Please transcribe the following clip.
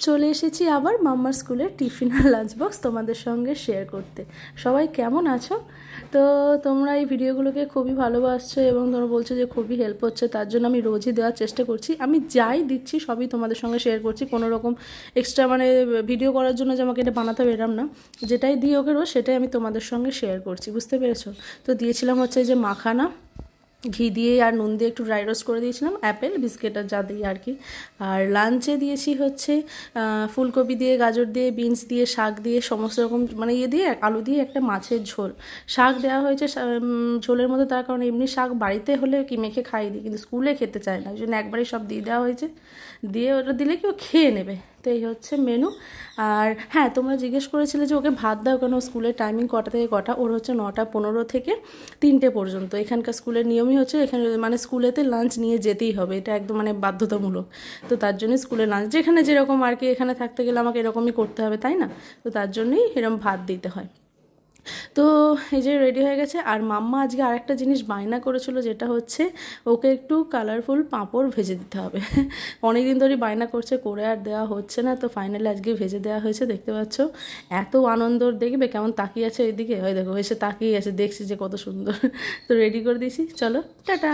চলে এসেছি আবার মাম্মার স্কুলের টিফিন আর লাঞ্চ বক্স তোমাদের সঙ্গে শেয়ার করতে। সবাই কেমন আছো? তো তোমরা এই ভিডিওগুলোকে খুবই ভালোবাসছো এবং তোমরা বলছো যে খুবই হেল্প হচ্ছে, তার জন্য আমি রোজই দেওয়ার চেষ্টা করছি। আমি যাই দিচ্ছি সবই তোমাদের সঙ্গে শেয়ার করছি, কোনো রকম এক্সট্রা মানে ভিডিও করার জন্য যে আমাকে এটা বানাতে হবে এরম না, যেটাই দিই ওকে রোজ সেটাই আমি তোমাদের সঙ্গে শেয়ার করছি, বুঝতে পেরেছো? তো দিয়েছিলাম হচ্ছে যে মাখানা ঘি দিয়ে আর নুন দিয়ে একটু ড্রাই রোস্ট করে দিয়েছিলাম, অ্যাপেল বিস্কিট আর যা দিই আর কি। আর লাঞ্চে দিয়েছি হচ্ছে ফুলকপি দিয়ে, গাজর দিয়ে, বিনস দিয়ে, শাক দিয়ে, সমস্ত রকম মানে ইয়ে দিয়ে, আলু দিয়ে একটা মাছের ঝোল। শাক দেওয়া হয়েছে ঝোলের মধ্যে, তার কারণ এমনি শাক বাড়িতে হলে কি মেখে খাইয়ে দিই, কিন্তু স্কুলে খেতে চায় না, ওই জন্য একবারই সব দিয়ে দেওয়া হয়েছে। দিয়ে ওটা দিলে কি ও খেয়ে নেবে। তো এই হচ্ছে মেনু। আর হ্যাঁ, তোমরা জিজ্ঞেস করেছিলে যে ওকে ভাত দাও কেন, স্কুলের টাইমিং কটা থেকে কটা? ওর হচ্ছে 9:15 থেকে 3টে পর্যন্ত। এখানকার স্কুলের নিয়মই হচ্ছে এখানে মানে স্কুলেতে লাঞ্চ নিয়ে যেতেই হবে, এটা একদম মানে বাধ্যতামূলক। তো তার জন্যই স্কুলে লাঞ্চ যেখানে যেরকম আর কি, এখানে থাকতে গেলে আমাকে এরকমই করতে হবে, তাই না? তো তার জন্যই এরকম ভাত দিতে হয়। তো এই যে রেডি হয়ে গেছে। আর মাম্মা আজকে আরেকটা জিনিস বায়না করেছিল, যেটা হচ্ছে ওকে একটু কালারফুল পাঁপড় ভেজে দিতে হবে। অনেক দিন ধরেই বায়না করছে, করে আর দেওয়া হচ্ছে না, তো ফাইনালি আজকে ভেজে দেওয়া হয়েছে। দেখতে পাচ্ছ এত আনন্দ, দেখবে কেমন তাকিয়ে আছে এদিকে, ওই দেখো এসে তাকিয়ে আছে, দেখছি যে কত সুন্দর। তো রেডি করে দিয়েছি, চলো টাটা।